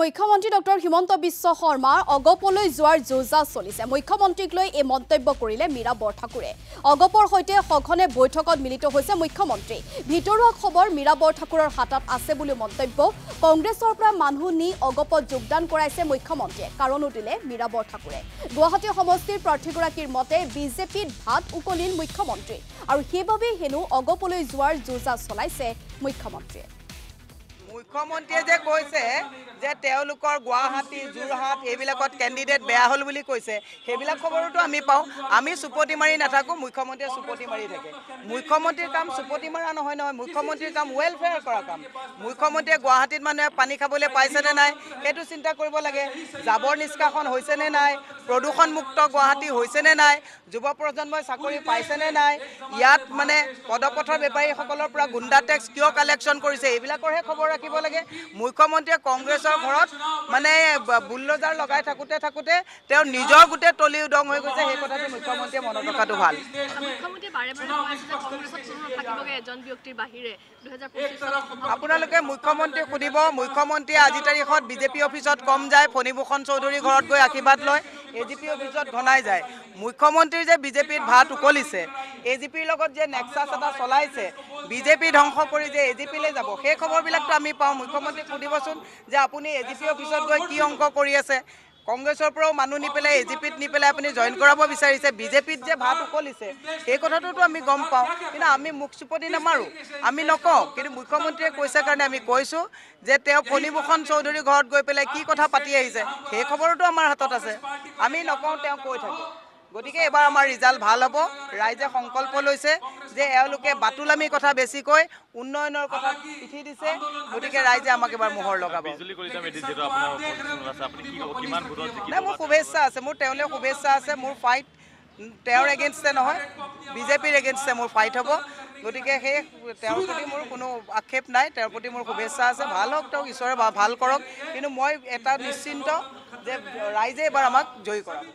মুখ্যমন্ত্ৰী ডক্টৰ হিমন্ত বিশ্ব শৰ্মাৰ অগপলৈ যোৱাৰ যোজা চলিছে। মুখ্যমন্ত্ৰীক লৈ এই মন্তব্য কৰিলে মীৰা বৰঠাকুৰে। অগপৰ সৈতে সঘনে বৈঠকত মিলিত হৈছে মুখ্যমন্ত্ৰী। ভিতৰুৱা খবৰ মীৰা বৰঠাকুৰৰ হাতত আছে বুলি মন্তব্য। কংগ্ৰেছৰ পৰা মানুহ নি অগপত যোগদান কৰাইছে মুখ্যমন্ত্ৰীয়ে। কাৰণো দিলে মীৰা বৰঠাকুৰে। গুৱাহাটী সমষ্টিৰ প্ৰাৰ্থীগৰাকীৰ মতে বিজেপিত ভাত উকলিল মুখ্যমন্ত্ৰী আৰু সেইবাবে হেনো অগপলৈ যোৱাৰ যোজা চলাইছে মুখ্যমন্ত্ৰীয়ে। মুখ্যমন্ত্ৰীয়ে যে কৈছে যে তেওঁলোকৰ গুৱাহাটী যোৰহাট এইবিলাকত কেণ্ডিডেট বেয়া হ'ল বুলি কৈছে, সেইবিলাক খবৰতো আমি পাওঁ। আমি চুপতি মাৰি নাথাকোঁ, মুখ্যমন্ত্ৰীয়ে চুপতি মাৰি থাকে। মুখ্যমন্ত্ৰীৰ কাম চুপতি মাৰা নহয় নহয়, মুখ্যমন্ত্ৰীৰ কাম ৱেলফেয়াৰ কৰা কাম। মুখ্যমন্ত্ৰীয়ে গুৱাহাটীত মানুহে পানী খাবলৈ পাইছেনে নাই সেইটো চিন্তা কৰিব লাগে। জাবৰ নিষ্কাশন হৈছেনে নাই, প্ৰদূষণমুক্ত গুৱাহাটী হৈছেনে নাই, যুৱ প্ৰজন্মই চাকৰি পাইছেনে নাই, ইয়াত মানে পদপথৰ বেপাৰীসকলৰ পৰা গুণ্ডা টেক্স কিয় কালেকশ্যন কৰিছে, এইবিলাকৰহে খবৰ ৰাখিব লাগে। মুখ্যমন্ত্ৰীয়ে কংগ্ৰেছৰ ঘৰত মানে বুলডোজাৰ লগাই থাকোঁতে তেওঁ নিজৰ গোটেই তলি উদং হৈ গৈছে, সেই কথাটো মুখ্যমন্ত্ৰীয়ে মনত ৰখাটো ভাল। আপোনালোকে মুখ্যমন্ত্ৰীক সুধিব, মুখ্যমন্ত্ৰীয়ে আজি তাৰিখত বিজেপি অফিচত কম যায়, ফণীভূষণ চৌধুৰীৰ ঘৰত গৈ আশীৰ্বাদ লয়, এজিপি অফিচত ঘনাই যায়। মুখ্যমন্ত্ৰীৰ যে বিজেপিত ভাত উকলিছে, এজিপিৰ লগত যে নেক্সাছ এটা চলাইছে, বিজেপি ধ্বংস কৰি যে এজিপিলৈ যাব, সেই খবৰবিলাকতো আমি পাওঁ। মুখ্যমন্ত্ৰীক সুধিবচোন যে আপুনি এজিপি অফিচত গৈ কি অংক কৰি আছে। কংগ্ৰেছৰ পৰাও মানুহ নি পেলাই এজিপিত নি পেলাই আপুনি জইন কৰাব বিচাৰিছে, বিজেপিত যে ভাত উকলিছে সেই কথাটোতো আমি গম পাওঁ। কিন্তু আমি মুখ চুপতি নামাৰোঁ, আমি নকওঁ। কিন্তু মুখ্যমন্ত্ৰীয়ে কৈছে কাৰণে আমি কৈছোঁ যে তেওঁ ফণীভূষণ চৌধুৰীৰ ঘৰত গৈ পেলাই কি কথা পাতি আহিছে, সেই খবৰতো আমাৰ হাতত আছে। আমি নকওঁ, তেওঁ কৈ থাকে। গতিকে এবাৰ আমাৰ ৰিজাল্ট ভাল হ'ব। ৰাইজে সংকল্প লৈছে যে এওঁলোকে বাতুলামী কথা বেছিকৈ উন্নয়নৰ কথা পিঠি দিছে, গতিকে ৰাইজে আমাক এবাৰ মোহৰ লগাব। নাই, মোৰ শুভেচ্ছা আছে, মোৰ তেওঁলৈ শুভেচ্ছা আছে। মোৰ ফাইট তেওঁৰ এগেইনষ্টে নহয়, বিজেপিৰ এগেইনষ্টে মোৰ ফাইট হ'ব। গতিকে সেই তেওঁৰ প্ৰতি মোৰ কোনো আক্ষেপ নাই, তেওঁৰ প্ৰতি মোৰ শুভেচ্ছা আছে। ভাল হওক, তেওঁক ঈশ্বৰে ভাল কৰক। কিন্তু মই এটা নিশ্চিন্ত যে ৰাইজে এবাৰ আমাক জয়ী কৰাব।